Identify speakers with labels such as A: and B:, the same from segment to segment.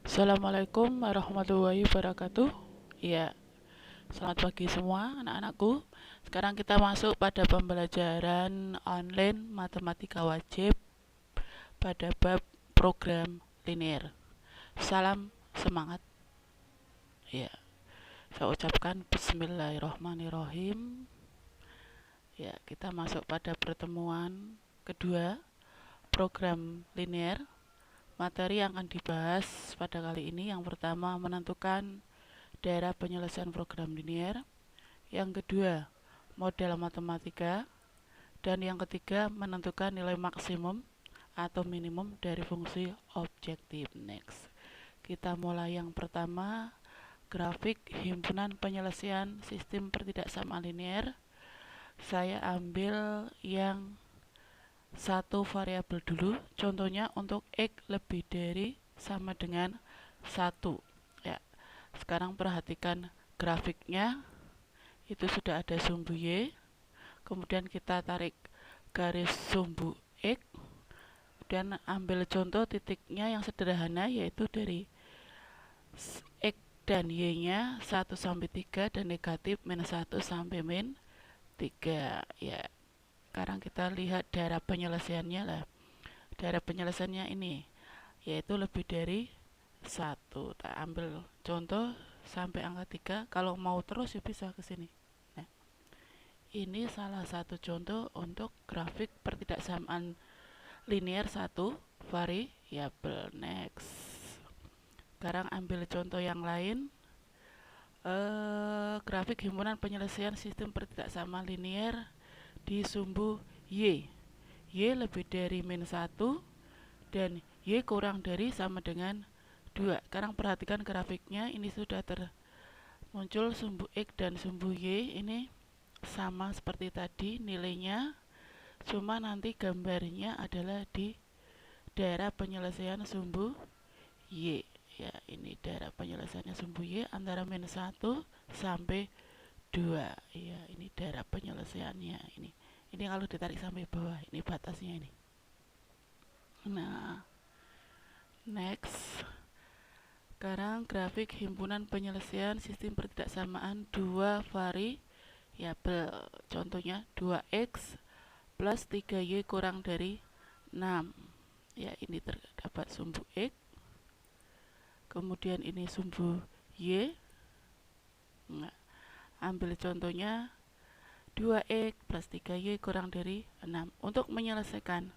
A: Assalamualaikum warahmatullahi wabarakatuh. Ya, selamat pagi semua anak-anakku. Sekarang kita masuk pada pembelajaran online matematika wajib pada bab program linear. Salam semangat. Ya, saya ucapkan bismillahirrahmanirrahim. Ya, kita masuk pada pertemuan kedua program linear. Materi yang akan dibahas pada kali ini yang pertama menentukan daerah penyelesaian program linear, yang kedua model matematika, dan yang ketiga menentukan nilai maksimum atau minimum dari fungsi objektif. Next, kita mulai yang pertama, grafik himpunan penyelesaian sistem pertidaksamaan linear. Saya ambil yang satu variabel dulu, contohnya untuk X lebih dari sama dengan 1 ya. Sekarang perhatikan grafiknya, itu sudah ada sumbu Y, kemudian kita tarik garis sumbu X, dan ambil contoh titiknya yang sederhana, yaitu dari X dan Y nya 1 sampai 3 dan negatif minus 1 sampai min 3 ya. Sekarang kita lihat daerah penyelesaiannya lah. Daerah penyelesaiannya ini yaitu lebih dari 1. Kita ambil contoh sampai angka 3. Kalau mau terus ya bisa ke sini. Nah, ini salah satu contoh untuk grafik pertidaksamaan linear 1 variabel. Next, sekarang ambil contoh yang lain. Grafik himpunan penyelesaian sistem pertidaksamaan linear di sumbu Y. Y lebih dari min 1 dan Y kurang dari sama dengan 2. Sekarang perhatikan grafiknya, ini sudah muncul sumbu X dan sumbu Y ini sama seperti tadi nilainya, cuma nanti gambarnya adalah di daerah penyelesaian sumbu Y ya. Ini daerah penyelesaiannya sumbu Y antara min 1 sampai 2 ya. Ini daerah penyelesaiannya ini kalau ditarik sampai bawah, ini batasnya ini. Nah, next, sekarang grafik himpunan penyelesaian sistem pertidaksamaan dua variabel, contohnya 2x plus 3y kurang dari 6 ya. Ini terdapat sumbu X, kemudian ini sumbu Y. Nah, ambil contohnya 2x plus 3y kurang dari 6. Untuk menyelesaikan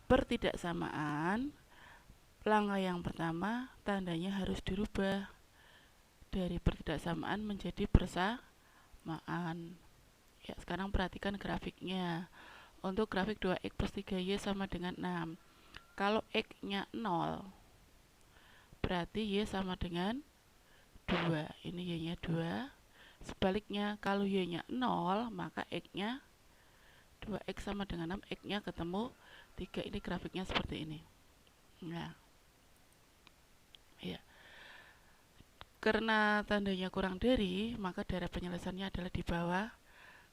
A: pertidaksamaan, langkah yang pertama tandanya harus dirubah dari pertidaksamaan menjadi persamaan ya. Sekarang perhatikan grafiknya. Untuk grafik 2x plus 3y sama dengan 6, kalau x nya 0 berarti y sama dengan 2. Ini y nya 2. Sebaliknya, kalau y nya 0 maka x nya 2x sama dengan 6, x nya ketemu 3. Ini grafiknya seperti ini. Nah ya, karena tandanya kurang dari, maka daerah penyelesaiannya adalah di bawah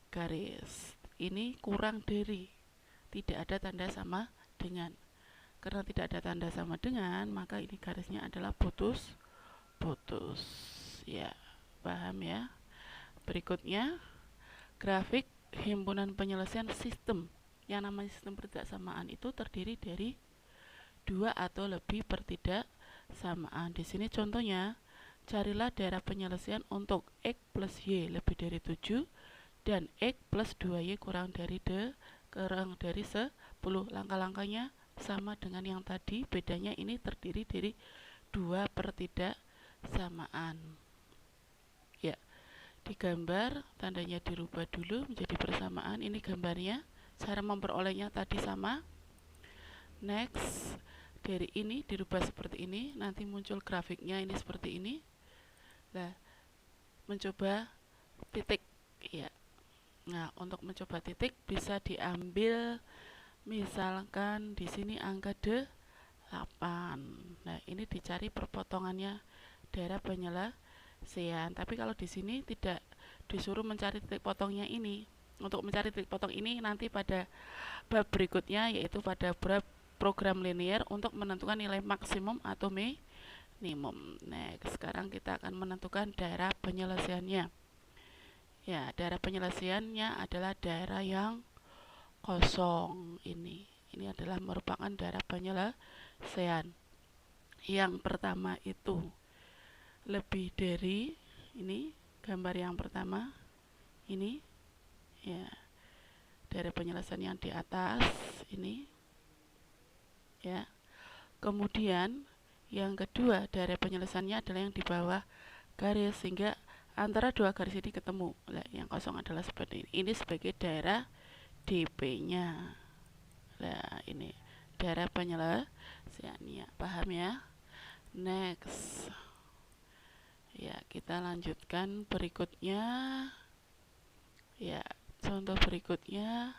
A: garis. Ini kurang dari, tidak ada tanda sama dengan. Karena tidak ada tanda sama dengan, maka ini garisnya adalah putus ya. Paham ya? Berikutnya, grafik himpunan penyelesaian sistem. Yang namanya sistem pertidaksamaan itu terdiri dari 2 atau lebih pertidaksamaan. Di sini contohnya, carilah daerah penyelesaian untuk X plus Y lebih dari 7 dan X plus 2Y kurang dari 10. Langkah-langkahnya sama dengan yang tadi, bedanya ini terdiri dari 2 pertidaksamaan ya. Di gambar tandanya dirubah dulu menjadi persamaan. Ini gambarnya, cara memperolehnya tadi sama. Next, dari ini dirubah seperti ini, nanti muncul grafiknya ini seperti ini. Nah, mencoba titik ya. Nah, untuk mencoba titik bisa diambil misalkan di sini angka 8. Nah, ini dicari perpotongannya daerah penyelesaian. Tapi kalau di sini tidak disuruh mencari titik potongnya ini. Untuk mencari titik potong ini nanti pada bab berikutnya, yaitu pada bab program linear untuk menentukan nilai maksimum atau minimum. Next, sekarang kita akan menentukan daerah penyelesaiannya. Ya, daerah penyelesaiannya adalah daerah yang kosong ini. Ini adalah merupakan daerah penyelesaian. Yang pertama itu lebih dari ini gambar yang pertama ini ya, daerah penyelesaian yang di atas ini ya. Kemudian yang kedua daerah penyelesaiannya adalah yang di bawah garis, sehingga antara dua garis ini ketemu. Nah, yang kosong adalah seperti ini. Ini sebagai daerah DP-nya. Nah, ini daerah penyelesaiannya. Paham ya? Next. Ya, kita lanjutkan berikutnya. Ya, contoh berikutnya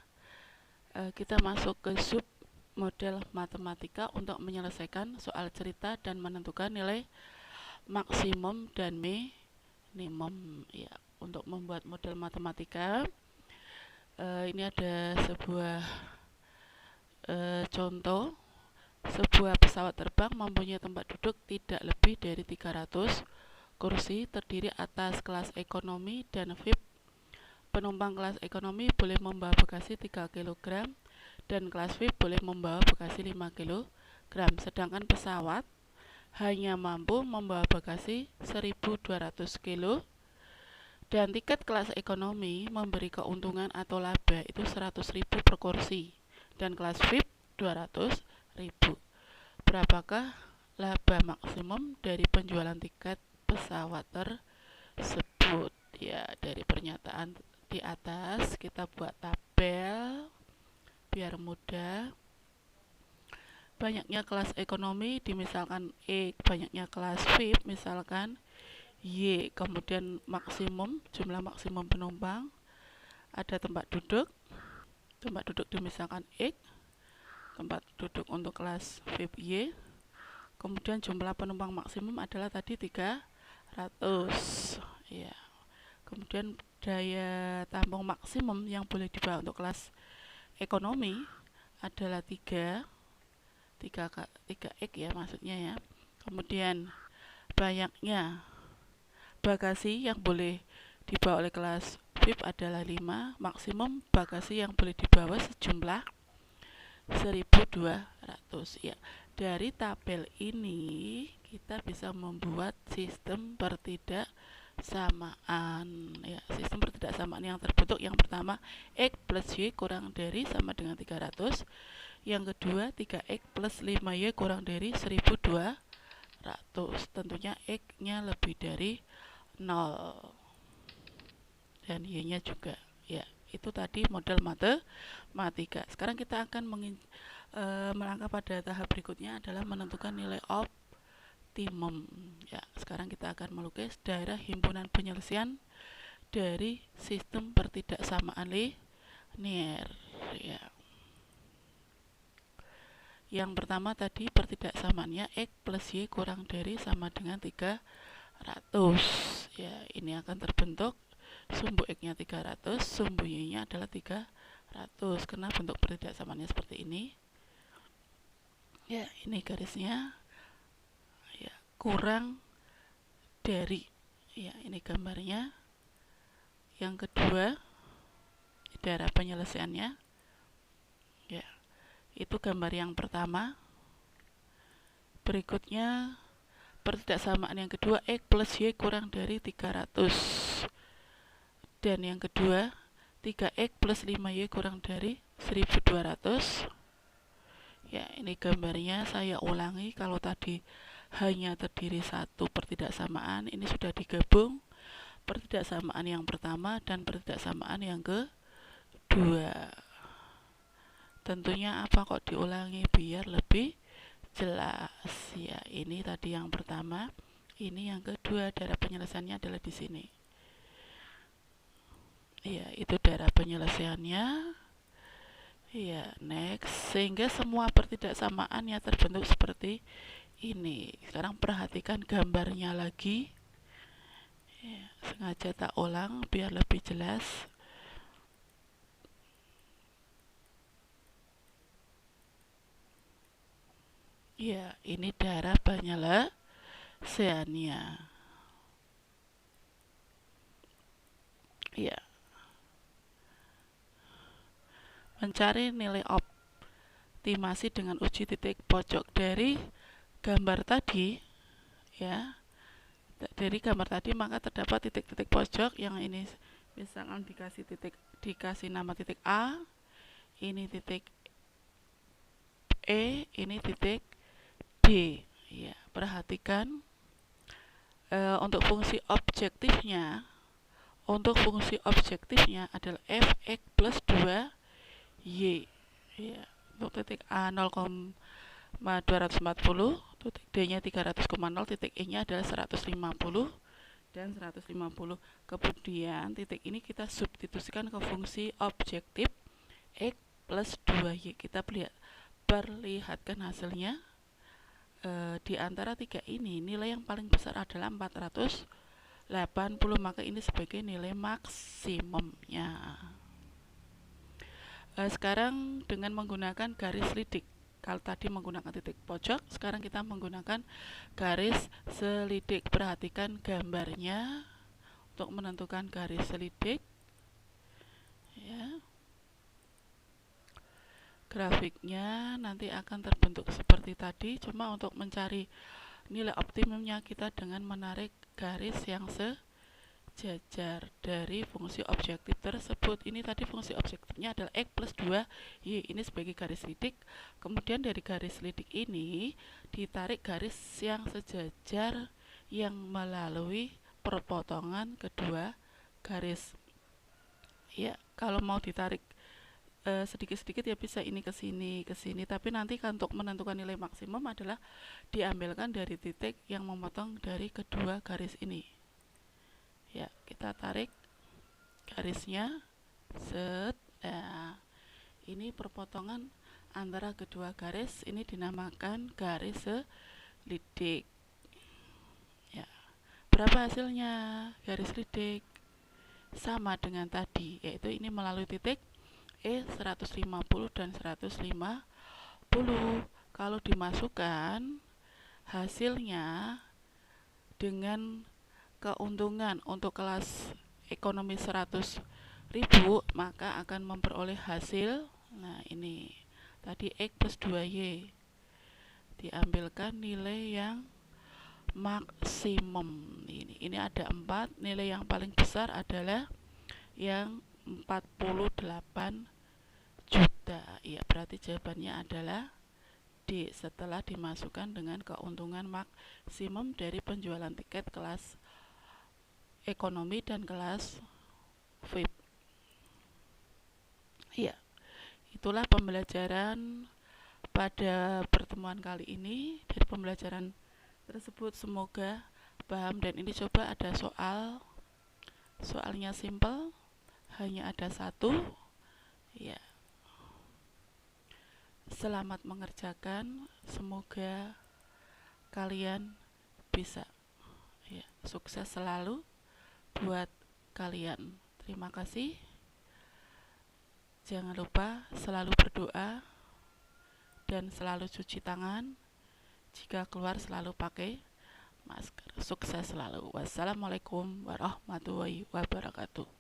A: kita masuk ke sub model matematika untuk menyelesaikan soal cerita dan menentukan nilai maksimum dan minimum. Ya, untuk membuat model matematika ini ada sebuah contoh. Sebuah pesawat terbang mempunyai tempat duduk tidak lebih dari 300 kursi, terdiri atas kelas ekonomi dan VIP. Penumpang kelas ekonomi boleh membawa bagasi 3 kg dan kelas VIP boleh membawa bagasi 5 kg. Sedangkan pesawat hanya mampu membawa bagasi 1.200 kg dan tiket kelas ekonomi memberi keuntungan atau laba itu 100.000 per kursi dan kelas VIP 200.000. Berapakah laba maksimum dari penjualan tiket pesawat tersebut? Ya, dari pernyataan di atas kita buat tabel biar mudah. Banyaknya kelas ekonomi dimisalkan E, banyaknya kelas VIP misalkan Y, kemudian maksimum, jumlah maksimum penumpang, ada tempat duduk dimisalkan X, tempat duduk untuk kelas VIP Y, kemudian jumlah penumpang maksimum adalah tadi 300 ya. Kemudian daya tampung maksimum yang boleh dibawa untuk kelas ekonomi adalah 3 X ya maksudnya ya. Kemudian banyaknya bagasi yang boleh dibawa oleh kelas VIP adalah 5, maksimum bagasi yang boleh dibawa sejumlah 1.200 ya. Dari tabel ini kita bisa membuat sistem pertidaksamaan ya. Sistem pertidaksamaan yang terbentuk yang pertama X plus Y kurang dari sama dengan 300. Yang kedua 3X plus 5Y kurang dari 1.200. Tentunya X-nya lebih dari 0 dan Y-nya juga ya. Itu tadi model matematika. Sekarang kita akan melangkah pada tahap berikutnya adalah menentukan nilai optimum ya. Sekarang kita akan melukis daerah himpunan penyelesaian dari sistem pertidaksamaan linear ya. Yang pertama tadi pertidaksamaannya X plus Y kurang dari sama dengan 300 ya. Ini akan terbentuk sumbu X-nya 300, sumbu Y-nya adalah 300 karena bentuk pertidaksamaannya seperti ini ya. Ini garisnya ya, kurang dari ya. Ini gambarnya. Yang kedua daerah penyelesaiannya ya, itu gambar yang pertama. Berikutnya pertidaksamaan yang kedua X plus Y kurang dari 300 dan yang kedua 3X plus 5Y kurang dari 1.200 ya. Ini gambarnya saya ulangi, kalau tadi hanya terdiri satu pertidaksamaan, ini sudah digabung pertidaksamaan yang pertama dan pertidaksamaan yang kedua. Tentunya apa kok diulangi biar lebih jelas ya. Ini tadi yang pertama, ini yang kedua. Daerah penyelesaiannya adalah di sini ya. Itu daerah penyelesaiannya ya. Next, sehingga semua pertidaksamaannya terbentuk seperti ini. Sekarang perhatikan gambarnya lagi ya, sengaja tak ulang biar lebih jelas. Ya, ini daerah penyelesaiannya Zeania. Ya, mencari nilai optimasi dengan uji titik pojok dari gambar tadi, ya. Dari gambar tadi maka terdapat titik-titik pojok yang ini misalkan dikasih nama titik A, ini titik E, ini titik D. Ya, perhatikan untuk fungsi objektifnya adalah fx plus 2y. Ya, untuk titik A 0,240, titik D-nya 300,0, titik E-nya adalah 150 dan 150. Kemudian titik ini kita substitusikan ke fungsi objektif x plus 2y. Kita perlihatkan hasilnya. Di antara tiga ini nilai yang paling besar adalah 480, maka ini sebagai nilai maksimumnya. Sekarang dengan menggunakan garis selidik, kalau tadi menggunakan titik pojok, sekarang kita menggunakan garis selidik. Perhatikan gambarnya untuk menentukan garis selidik, ya. Grafiknya nanti akan terbentuk seperti tadi, cuma untuk mencari nilai optimumnya kita dengan menarik garis yang sejajar dari fungsi objektif tersebut. Ini tadi fungsi objektifnya adalah x plus 2y, ini sebagai garis selidik. Kemudian dari garis selidik ini ditarik garis yang sejajar yang melalui perpotongan kedua garis. Ya, kalau mau ditarik sedikit-sedikit ya bisa ini ke sini, tapi nanti untuk menentukan nilai maksimum adalah diambilkan dari titik yang memotong dari kedua garis ini. Ya, kita tarik garisnya, set. Nah, ini perpotongan antara kedua garis, ini dinamakan garis selidik. Ya, berapa hasilnya garis selidik? Sama dengan tadi, yaitu ini melalui titik E 150 dan 150. Kalau dimasukkan hasilnya dengan keuntungan untuk kelas ekonomi 100.000, maka akan memperoleh hasil, nah ini tadi X plus 2Y, diambilkan nilai yang maksimum. Ini ada 4, nilai yang paling besar adalah yang 48 juta. Ya, berarti jawabannya adalah D, setelah dimasukkan dengan keuntungan maksimum dari penjualan tiket kelas ekonomi dan kelas VIP. Ya, itulah pembelajaran pada pertemuan kali ini. Dari pembelajaran tersebut semoga paham, dan ini coba ada soalnya simple, hanya ada satu. Ya, selamat mengerjakan, semoga kalian bisa, ya, sukses selalu buat kalian. Terima kasih. Jangan lupa selalu berdoa dan selalu cuci tangan. Jika keluar selalu pakai masker. Sukses selalu. Wassalamualaikum warahmatullahi wabarakatuh.